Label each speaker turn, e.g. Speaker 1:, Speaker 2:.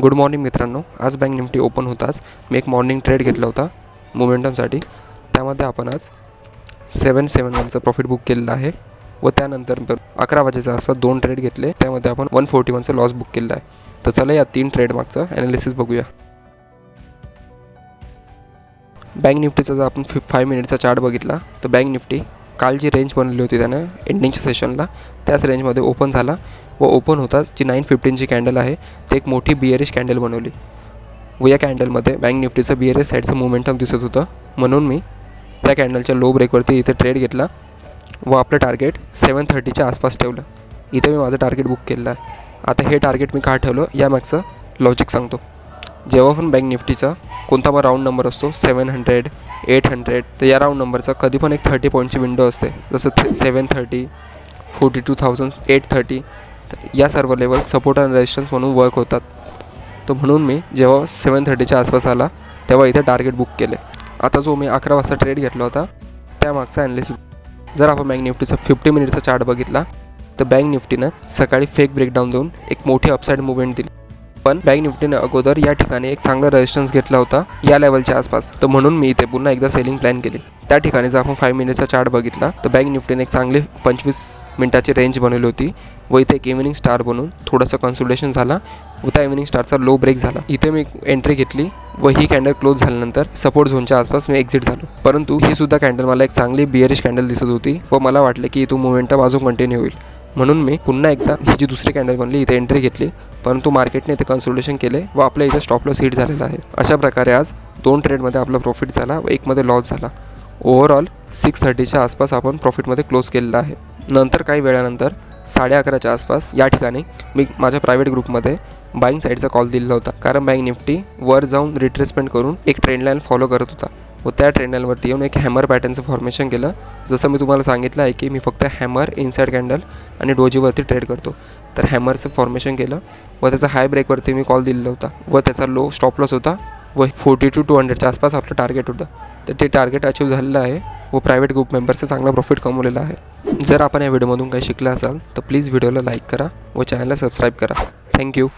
Speaker 1: Good morning मित्रांनो. आज bank Nifty open होताच मी एक मॉर्निंग ट्रेड घेतला होता मोमेंटमसाठी. त्यामध्ये आपण आज 771चं प्रॉफिट बुक केलेलं आहे व त्यानंतर 11 वाजेच्या आसपास 2 ट्रेड घेतले. त्यामध्ये आपण 141चं लॉस बुक केलं आहे. तर चला या 3 ट्रेड मागचं ॲनालिसिस बघूया. बँक निफ्टीचा जर आपण 5 मिनिटचा चार्ट बघितला तर बँक निफ्टी काल जी रेंज बनवली होती त्यानं एंडिंगच्या सेशनला त्याच रेंजमध्ये ओपन झाला व ओपन होताच जी 915ची कॅन्डल आहे ते एक मोठी बिअरिश कॅन्डल बनवली व या कॅन्डलमध्ये बँक निफ्टीचं बिअरिश साईडचं मोमेंटम दिसत होतं. म्हणून मी त्या कॅन्डलच्या लो ब्रेकवरती इथे ट्रेड घेतला व आपलं टार्गेट 730च्या आसपास ठेवलं. इथे मी माझं टार्गेट बुक केलं आहे. आता हे टार्गेट मी का ठेवलं यामागचं लॉजिक सांगतो. जेव्हा पण बँक निफ्टीचा कोणता पण राऊंड नंबर असतो 700, 800 तर या राऊंड नंबरचा कधी पण एक 30 पॉईंटची विंडो असते. जसं 730, 42,000, 830 तर या सर्व लेवल सपोर्ट आणि रेजिस्टन्स म्हणून वर्क होतात. तर म्हणून मी जेव्हा 730च्या आसपास आला तेव्हा इथे टार्गेट बुक केले. आता जो मी 11 वाजता ट्रेड घेतला होता त्यामागचा ॲनालिसिस. जर आपण बँक निफ्टीचा 50 मिनिटचा चार्ट बघितला तर बँक निफ्टीनं सकाळी फेक ब्रेकडाऊन देऊन एक मोठी अपसाईड मुवमेंट दिली. पण बँक निफ्टीनं अगोदर या ठिकाणी एक चांगला रेजिस्टन्स घेतला होता या लेवलच्या आसपास. तर म्हणून मी इथे पुन्हा एकदा सेलिंग प्लॅन केली. त्या ठिकाणी जर आपण 5 मिनिटचा चार्ट बघितला तर बँक निफ्टीने एक चांगली 25 मिनिटाची रेंज बनवली होती व इथे एक इव्हिनिंग स्टार बनवून थोडंसं कन्सोलिडेशन झाला व त्या इव्हिनिंग स्टारचा लो ब्रेक झाला. इथे मी एंट्री घेतली व ही कॅन्डल क्लोज झाल्यानंतर सपोर्ट झोनच्या आसपास मी एक्झिट झालो. परंतु ही सुद्धा कॅन्डल मला एक चांगली बिअरिश कॅन्डल दिसत होती व मला वाटले की इथून मोमेंटम अजून कंटिन्यू होईल. म्हणून मी पुन्हा एकदा ही जी दुसरी कॅन्डल बनली इथे एंट्री घेतली. परंतु मार्केटने इथे कन्सोलिडेशन केले व आपल्या इथे स्टॉप लॉस हिट झालेला आहे. अशा प्रकारे आज 2 ट्रेडमध्ये आपला प्रॉफिट झाला व एकमध्ये लॉस झाला. ओव्हरऑल 630च्या आसपास आपण प्रॉफिटमध्ये क्लोज केलेला आहे. नंतर काही वेळानंतर 11:30च्या आसपास या ठिकाणी मी माझ्या प्रायव्हेट ग्रुपमध्ये बाईंग साईडचा कॉल दिलेला होता. कारण बँक निफ्टी वर जाऊन रिट्रेसमेंट करून एक ट्रेंड लाईन फॉलो करत होता व त्या ट्रेंड लाईनवरती येऊन एक हॅमर पॅटर्नचं फॉर्मेशन केलं. जसं मी तुम्हाला सांगितलं आहे की मी फक्त हॅमर, इनसाईड कॅन्डल आणि डोजीवरती ट्रेड करतो. तर हॅमरचं फॉर्मेशन केलं व त्याचा हाय ब्रेकवरती मी कॉल दिलेला होता व त्याचा लो स्टॉप लॉस होता व 40 to 200च्या आसपास आपलं टार्गेट होतं. तर ते टार्गेट अचीव झालेलं आहे व प्रायव्हेट ग्रुप मेंबर्सचं चांगला प्रॉफिट कमवलेला आहे. जर आपण या व्हिडिओमधून काही शिकलं असाल तर प्लीज व्हिडिओला लाईक करा व चॅनलला सबस्क्राईब करा. थँक्यू.